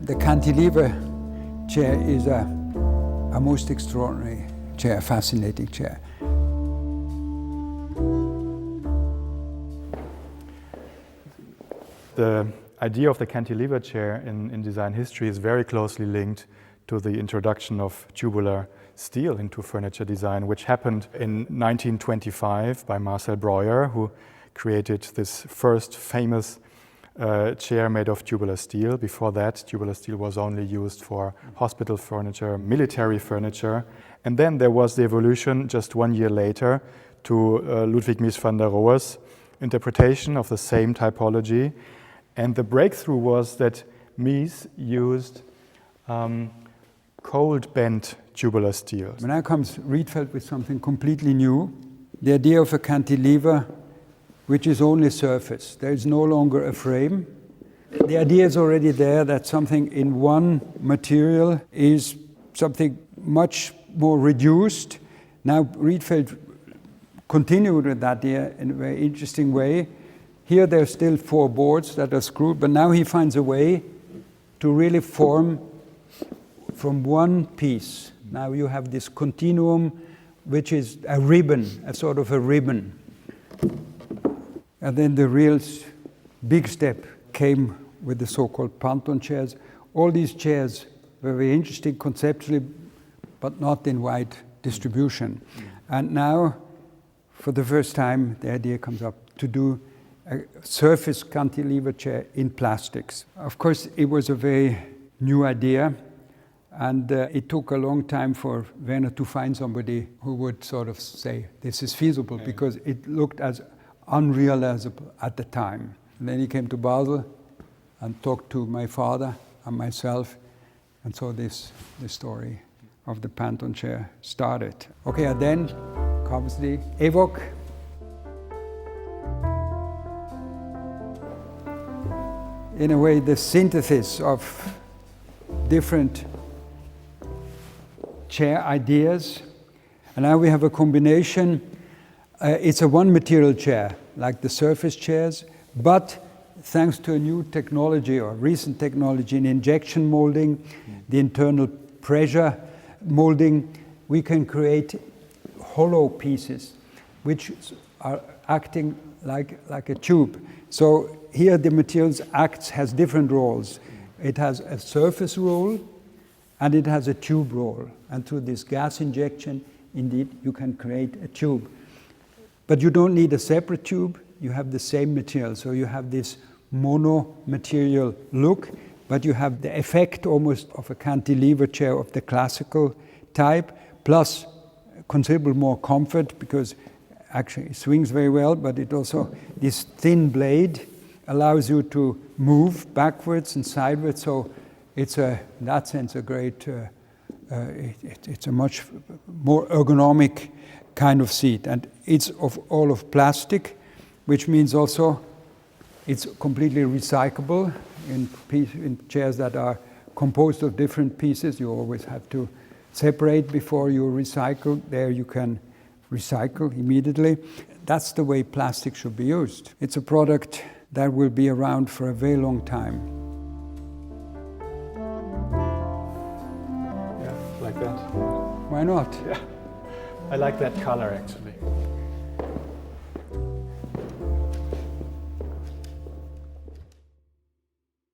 The cantilever chair is a most extraordinary chair, fascinating chair. The idea of the cantilever chair in design history is very closely linked to the introduction of tubular steel into furniture design, which happened in 1925 by Marcel Breuer, who created this first famous chair made of tubular steel. Before that, tubular steel was only used for hospital furniture, military furniture. And then there was the evolution just 1 year later to Ludwig Mies van der Rohe's interpretation of the same typology. And the breakthrough was that Mies used cold bent tubular steel. Now comes Rietveld with something completely new, the idea of a cantilever which is only surface. There is no longer a frame. The idea is already there that something in one material is something much more reduced. Now Rietveld continued with that idea in a very interesting way. Here there are still 4 boards that are screwed, but now he finds a way to really form from one piece. Now you have this continuum, which is a ribbon, a sort of a ribbon. And then the real big step came with the so-called Panton chairs. All these chairs were very interesting conceptually, but not in wide distribution. And now, for the first time, the idea comes up to do a surface cantilever chair in plastics. Of course, it was a very new idea, and it took a long time for Werner to find somebody who would sort of say, this is feasible, because it looked as unrealizable at the time. And then he came to Basel and talked to my father and myself, and so the story of the Panton chair started. Okay, and then comes the Evoque. In a way, the synthesis of different chair ideas. And now we have a combination. It's a one material chair, like the surface chairs, but thanks to a new technology or recent technology in injection molding, the internal pressure molding, we can create hollow pieces which are acting like a tube. So here the materials has different roles. It has a surface role and it has a tube role. And through this gas injection, indeed, you can create a tube. But you don't need a separate tube, you have the same material. So you have this mono-material look, but you have the effect almost of a cantilever chair of the classical type, plus considerable more comfort, because actually it swings very well, but it also, this thin blade allows you to move backwards and sideways. So it's in that sense a great, it's a much more ergonomic kind of seat. And it's all of plastic, which means also it's completely recyclable. In chairs that are composed of different pieces, you always have to separate before you recycle. There you can recycle immediately. That's the way plastic should be used. It's a product that will be around for a very long time. Yeah, like that. Why not? Yeah, I like that color actually.